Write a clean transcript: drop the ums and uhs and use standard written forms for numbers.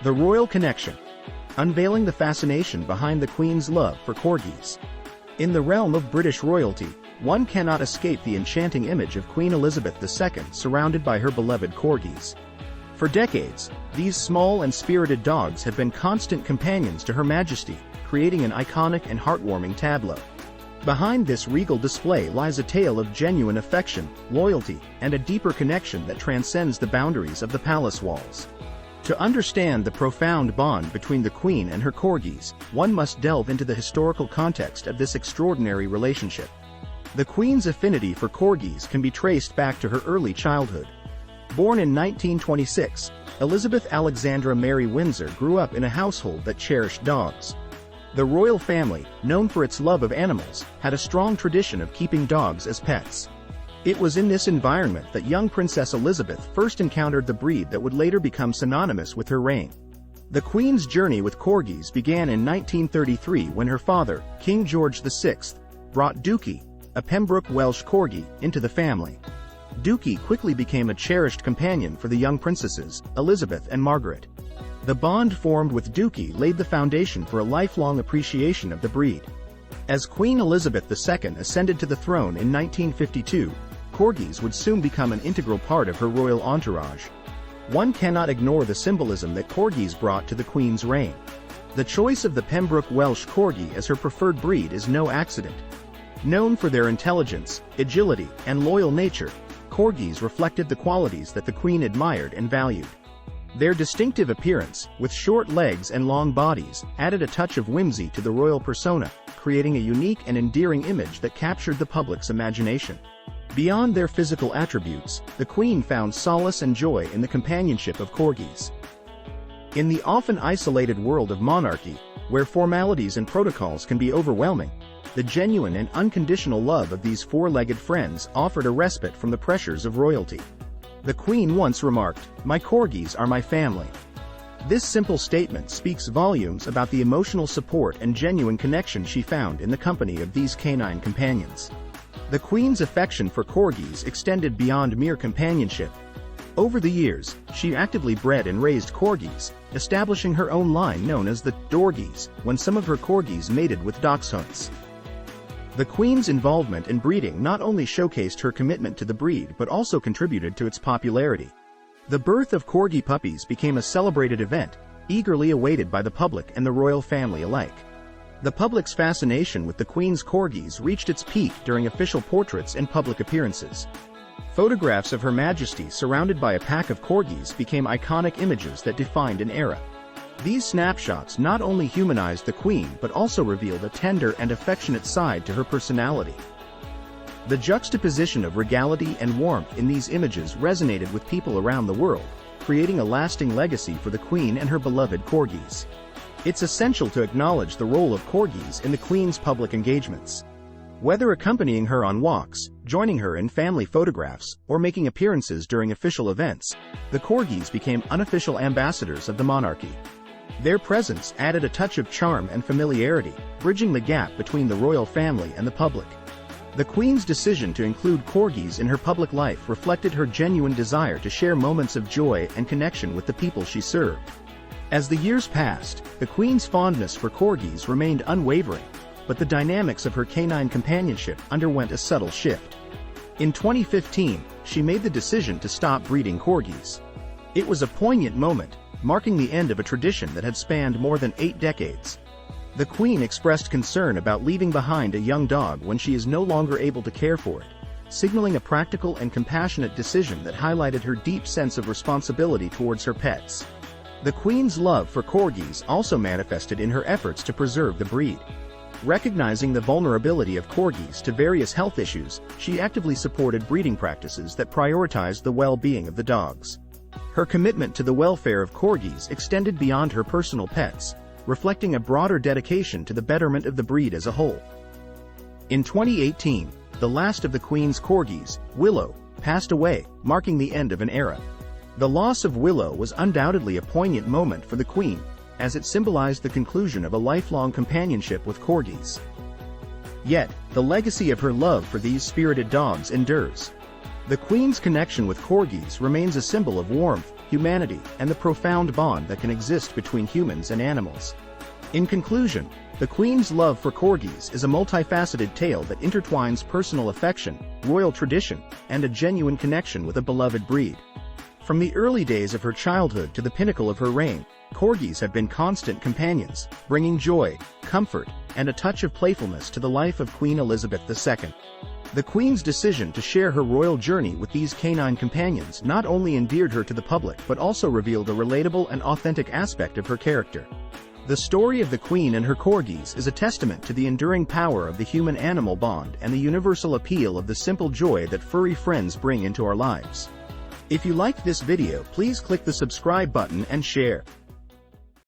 The Royal Connection. Unveiling the fascination behind the Queen's love for Corgis. In the realm of British royalty, one cannot escape the enchanting image of Queen Elizabeth II surrounded by her beloved Corgis. For decades, these small and spirited dogs have been constant companions to Her Majesty, creating an iconic and heartwarming tableau. Behind this regal display lies a tale of genuine affection, loyalty, and a deeper connection that transcends the boundaries of the palace walls. To understand the profound bond between the Queen and her Corgis, one must delve into the historical context of this extraordinary relationship. The Queen's affinity for Corgis can be traced back to her early childhood. Born in 1926, Elizabeth Alexandra Mary Windsor grew up in a household that cherished dogs. The royal family, known for its love of animals, had a strong tradition of keeping dogs as pets. It was in this environment that young Princess Elizabeth first encountered the breed that would later become synonymous with her reign. The Queen's journey with Corgis began in 1933 when her father, King George VI, brought Dookie, a Pembroke Welsh Corgi, into the family. Dookie quickly became a cherished companion for the young princesses, Elizabeth and Margaret. The bond formed with Dookie laid the foundation for a lifelong appreciation of the breed. As Queen Elizabeth II ascended to the throne in 1952, Corgis would soon become an integral part of her royal entourage. One cannot ignore the symbolism that Corgis brought to the Queen's reign. The choice of the Pembroke Welsh Corgi as her preferred breed is no accident. Known for their intelligence, agility, and loyal nature, Corgis reflected the qualities that the Queen admired and valued. Their distinctive appearance, with short legs and long bodies, added a touch of whimsy to the royal persona, creating a unique and endearing image that captured the public's imagination. Beyond their physical attributes, the Queen found solace and joy in the companionship of Corgis. In the often isolated world of monarchy, where formalities and protocols can be overwhelming, the genuine and unconditional love of these four-legged friends offered a respite from the pressures of royalty. The Queen once remarked, "My Corgis are my family." This simple statement speaks volumes about the emotional support and genuine connection she found in the company of these canine companions. The Queen's affection for Corgis extended beyond mere companionship. Over the years, she actively bred and raised Corgis, establishing her own line known as the Dorgis, when some of her Corgis mated with Dachshunds. The Queen's involvement in breeding not only showcased her commitment to the breed but also contributed to its popularity. The birth of Corgi puppies became a celebrated event, eagerly awaited by the public and the royal family alike. The public's fascination with the Queen's Corgis reached its peak during official portraits and public appearances. Photographs of Her Majesty surrounded by a pack of Corgis became iconic images that defined an era. These snapshots not only humanized the Queen but also revealed a tender and affectionate side to her personality. The juxtaposition of regality and warmth in these images resonated with people around the world, creating a lasting legacy for the Queen and her beloved Corgis. It's essential to acknowledge the role of Corgis in the Queen's public engagements. Whether accompanying her on walks, joining her in family photographs, or making appearances during official events, the Corgis became unofficial ambassadors of the monarchy. Their presence added a touch of charm and familiarity, bridging the gap between the royal family and the public. The Queen's decision to include Corgis in her public life reflected her genuine desire to share moments of joy and connection with the people she served. As the years passed, the Queen's fondness for Corgis remained unwavering, but the dynamics of her canine companionship underwent a subtle shift. In 2015, she made the decision to stop breeding Corgis. It was a poignant moment, marking the end of a tradition that had spanned more than 8 decades. The Queen expressed concern about leaving behind a young dog when she is no longer able to care for it, signaling a practical and compassionate decision that highlighted her deep sense of responsibility towards her pets. The Queen's love for Corgis also manifested in her efforts to preserve the breed. Recognizing the vulnerability of Corgis to various health issues, she actively supported breeding practices that prioritized the well-being of the dogs. Her commitment to the welfare of Corgis extended beyond her personal pets, reflecting a broader dedication to the betterment of the breed as a whole. In 2018, the last of the Queen's Corgis, Willow, passed away, marking the end of an era. The loss of Willow was undoubtedly a poignant moment for the Queen, as it symbolized the conclusion of a lifelong companionship with Corgis. Yet, the legacy of her love for these spirited dogs endures. The Queen's connection with Corgis remains a symbol of warmth, humanity, and the profound bond that can exist between humans and animals. In conclusion, the Queen's love for Corgis is a multifaceted tale that intertwines personal affection, royal tradition, and a genuine connection with a beloved breed. From the early days of her childhood to the pinnacle of her reign, Corgis have been constant companions, bringing joy, comfort, and a touch of playfulness to the life of Queen Elizabeth II. The Queen's decision to share her royal journey with these canine companions not only endeared her to the public but also revealed a relatable and authentic aspect of her character. The story of the Queen and her Corgis is a testament to the enduring power of the human-animal bond and the universal appeal of the simple joy that furry friends bring into our lives. If you liked this video, please click the subscribe button and share.